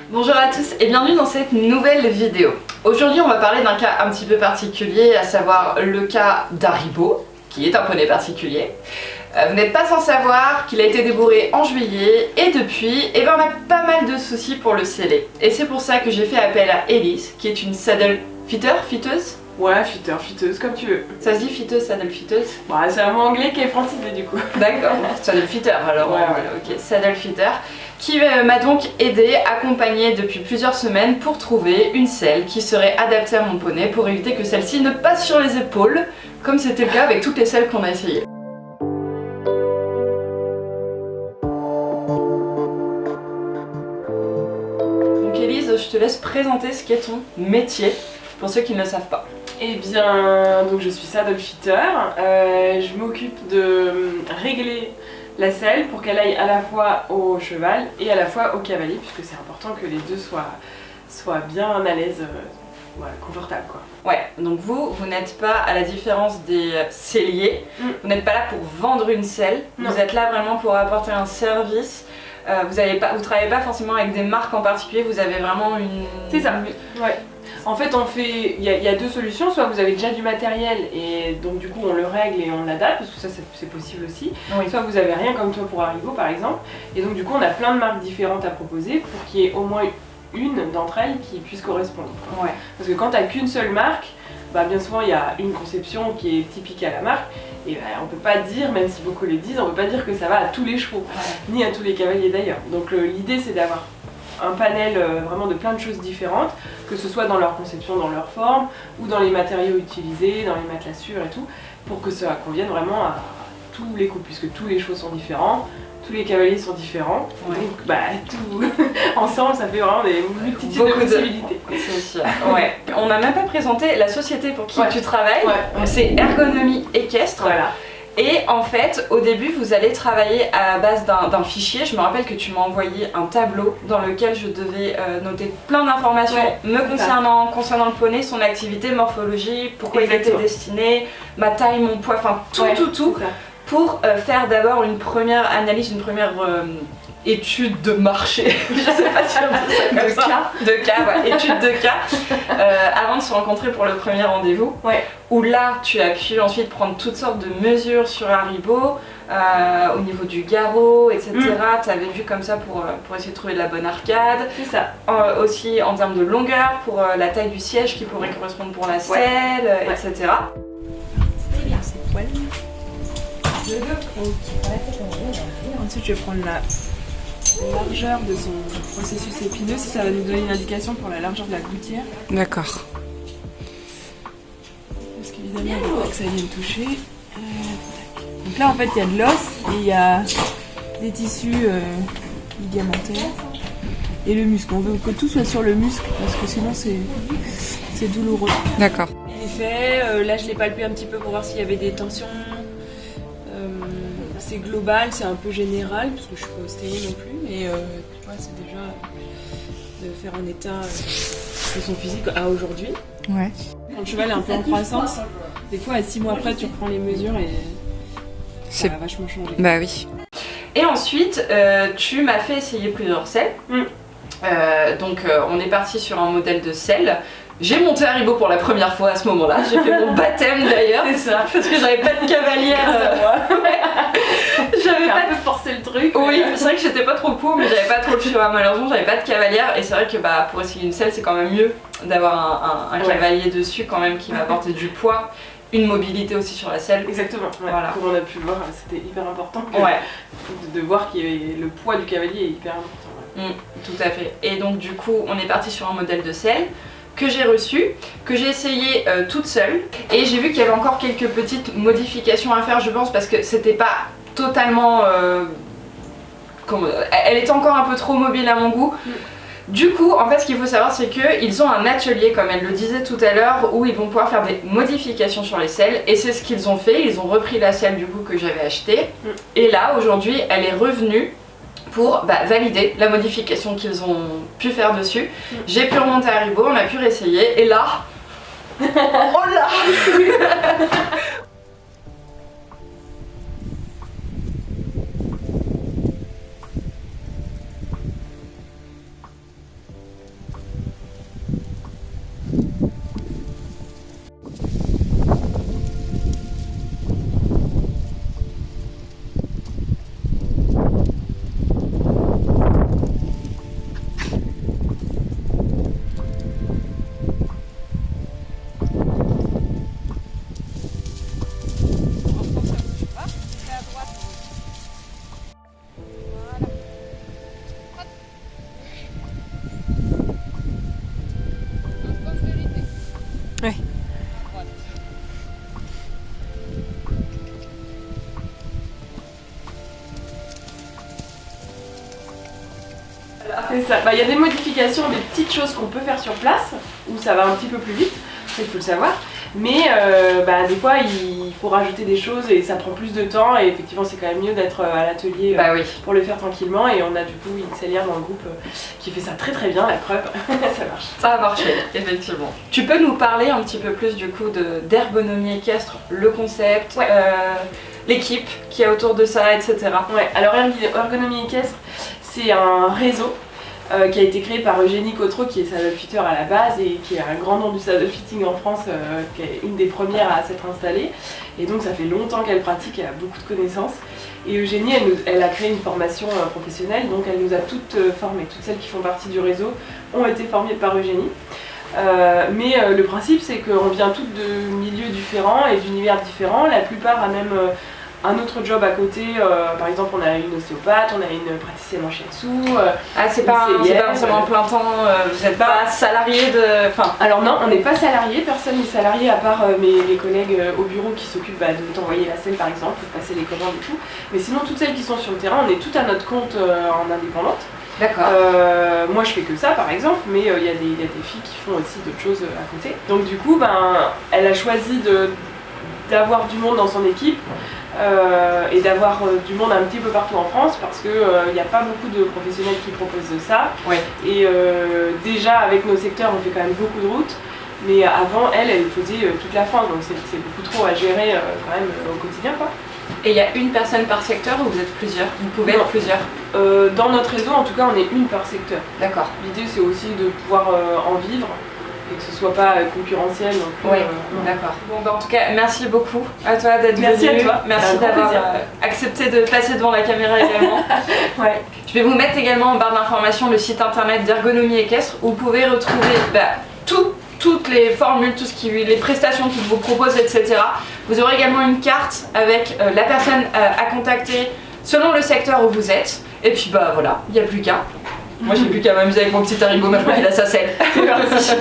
Bonjour à tous et bienvenue dans cette nouvelle vidéo. Aujourd'hui on va parler d'un cas un petit peu particulier, à savoir le cas d'Haribo, qui est un poney particulier. Vous n'êtes pas sans savoir qu'il a été débourré en juillet et depuis, on a pas mal de soucis pour le sceller. Et c'est pour ça que j'ai fait appel à Elise, qui est une saddle fitteuse. Ouais, fitteuse, comme tu veux. Ça se dit fitteuse, saddle fitteuse? Bah, c'est un mot anglais qui est francisé du coup. D'accord, saddle fitter alors. Ouais. Ok, saddle fitter, qui m'a donc aidé, accompagnée depuis plusieurs semaines pour trouver une selle qui serait adaptée à mon poney pour éviter que celle-ci ne passe sur les épaules, comme c'était le cas avec toutes les selles qu'on a essayées. Donc Elise, je te laisse présenter ce qu'est ton métier, pour ceux qui ne le savent pas. Eh bien, donc je suis saddle fitter. Je m'occupe de régler la selle pour qu'elle aille à la fois au cheval et à la fois au cavalier, puisque c'est important que les deux soient bien à l'aise, voilà, confortables quoi. Ouais, donc vous n'êtes pas, à la différence des selliers, vous n'êtes pas là pour vendre une selle, Non. Vous êtes là vraiment pour apporter un service. Vous travaillez pas forcément avec des marques en particulier, vous avez vraiment une... C'est ça, ouais. En fait, il y a deux solutions, soit vous avez déjà du matériel et donc du coup on le règle et on l'adapte, parce que ça c'est possible aussi, Oui. soit vous avez rien comme toi pour Haribo par exemple, et donc du coup on a plein de marques différentes à proposer pour qu'il y ait au moins une d'entre elles qui puisse correspondre, quoi. Ouais. Parce que quand tu n'as qu'une seule marque, bah bien souvent il y a une conception qui est typique à la marque, et bah, on peut pas dire, même si beaucoup le disent, on peut pas dire que ça va à tous les chevaux, ni à tous les cavaliers d'ailleurs. Donc l'idée c'est d'avoir un panel vraiment de plein de choses différentes, que ce soit dans leur conception, dans leur forme, ou dans les matériaux utilisés, dans les matelassures et tout, pour que ça convienne vraiment à tous les coups, puisque tous les chevaux sont différents, tous les cavaliers sont différents, Ouais. donc bah tout ensemble ça fait vraiment des multitudes de possibilités. C'est sûr. Ouais. On n'a même pas présenté la société pour qui Ouais. tu travailles, Ouais. Donc, c'est Ergonomie Équestre. Voilà. Et en fait, au début, vous allez travailler à base d'un fichier. Je me rappelle que tu m'as envoyé un tableau dans lequel je devais noter plein d'informations me concernant le poney, son activité, morphologie, pourquoi Exactement. il était destiné, ma taille, mon poids, enfin tout, C'est ça. pour faire d'abord une première analyse, une première étude de marché, je sais pas si on dit ça comme ça. De cas, ouais, étude de cas, avant de se rencontrer pour le premier rendez-vous. Ouais. Où là, tu as pu ensuite prendre toutes sortes de mesures sur Haribo, au niveau du garrot, etc. Tu avais vu comme ça pour essayer de trouver de la bonne arcade. C'est ça. Aussi en termes de longueur, pour la taille du siège qui pourrait correspondre pour la selle, etc. C'est bien, c'est poil. Ensuite, je vais prendre la largeur de son processus épineux, ça va nous donner une indication pour la largeur de la gouttière. D'accord. Parce qu'évidemment, il ne faut pas que ça vienne toucher. Donc là, en fait, il y a de l'os et il y a des tissus ligamentaires et le muscle. On veut que tout soit sur le muscle parce que sinon, c'est douloureux. D'accord. Il est fait, là, je l'ai palpé un petit peu pour voir s'il y avait des tensions. C'est global, c'est un peu général, parce que je suis pas stérile non plus, mais tu vois, c'est déjà de faire un état de son physique à aujourd'hui. Ouais. Quand le cheval est un peu en croissance, des fois à 6 mois après, tu reprends les mesures et ça a vachement changé. Bah oui. Et ensuite, tu m'as fait essayer plusieurs selles. Donc on est parti sur un modèle de selle. J'ai monté Haribo pour la première fois à ce moment-là. J'ai fait mon baptême d'ailleurs. C'est ça. Parce que j'avais pas de cavalière. J'avais pas un peu forcé le truc. Oui, c'est vrai que j'étais pas trop pour, mais j'avais pas trop le choix. Malheureusement, j'avais pas de cavalière. Et c'est vrai que bah, pour essayer une selle, c'est quand même mieux d'avoir un cavalier dessus quand même qui va apporter du poids. Une mobilité aussi sur la selle. Exactement, Voilà. Comme on a pu le voir, c'était hyper important de voir que le poids du cavalier est hyper important. Tout à fait. Et donc du coup, on est parti sur un modèle de selle que j'ai reçu, que j'ai essayé toute seule. Et j'ai vu qu'il y avait encore quelques petites modifications à faire, je pense, parce que c'était pas totalement... elle était encore un peu trop mobile à mon goût. Du coup, en fait, ce qu'il faut savoir, c'est qu'ils ont un atelier, comme elle le disait tout à l'heure, où ils vont pouvoir faire des modifications sur les selles. Et c'est ce qu'ils ont fait. Ils ont repris la selle du coup que j'avais achetée. Et là, aujourd'hui, elle est revenue pour valider la modification qu'ils ont pu faire dessus. J'ai pu remonter à Haribo, on a pu réessayer. Et là... oh là ça. Il y a des modifications, des petites choses qu'on peut faire sur place, où ça va un petit peu plus vite, ça il faut le savoir. Mais des fois il faut rajouter des choses et ça prend plus de temps et effectivement c'est quand même mieux d'être à l'atelier pour le faire tranquillement et on a du coup une sellière dans le groupe qui fait ça très très bien, la preuve, ça marche. Ça a marché, effectivement. Tu peux nous parler un petit peu plus du coup d'ergonomie équestre, le concept, l'équipe qui est autour de ça, etc. Ouais, alors ergonomie équestre, c'est un réseau qui a été créé par Eugénie Cotreau qui est saddle fitter à la base et qui est un grand nom du saddle fitting en France, qui est une des premières à s'être installée et donc ça fait longtemps qu'elle pratique, elle a beaucoup de connaissances et Eugénie elle a créé une formation professionnelle donc elle nous a toutes formées, toutes celles qui font partie du réseau ont été formées par Eugénie. Mais le principe c'est qu'on vient toutes de milieux différents et d'univers différents, la plupart a même un autre job à côté, par exemple on a une ostéopathe, on a une praticienne en shiatsu. C'est pas forcément plein temps, vous n'êtes pas salarié de... Alors non, on n'est pas salarié, personne n'est salarié à part mes collègues au bureau qui s'occupent de t'envoyer la selle par exemple, de passer les commandes et tout. Mais sinon toutes celles qui sont sur le terrain, on est toutes à notre compte en indépendante. D'accord. Moi je fais que ça par exemple, mais il y a des filles qui font aussi d'autres choses à côté. Donc du coup, elle a choisi d'avoir du monde dans son équipe. Et d'avoir du monde un petit peu partout en France parce qu'il n'y a pas beaucoup de professionnels qui proposent ça. Ouais. Et déjà avec nos secteurs on fait quand même beaucoup de routes, mais avant elle faisait toute la France donc c'est beaucoup trop à gérer quand même au quotidien quoi. Et il y a une personne par secteur ou vous êtes plusieurs? Vous pouvez être plusieurs? Dans notre réseau en tout cas on est une par secteur. D'accord. L'idée c'est aussi de pouvoir en vivre et que ce soit pas concurrentiel non plus. Oui, d'accord. Bon, en tout cas, merci beaucoup à toi d'être venu. Merci à toi. Merci d'avoir accepté de passer devant la caméra également. Ouais. Je vais vous mettre également en barre d'informations le site internet d'Ergonomie Équestre où vous pouvez retrouver toutes les formules, les prestations qu'ils vous proposent, etc. Vous aurez également une carte avec la personne à contacter selon le secteur où vous êtes. Et puis voilà, il n'y a plus qu'à. Moi j'ai plus qu'à m'amuser avec mon petit haribo, maintenant il a sa selle. C'est parti.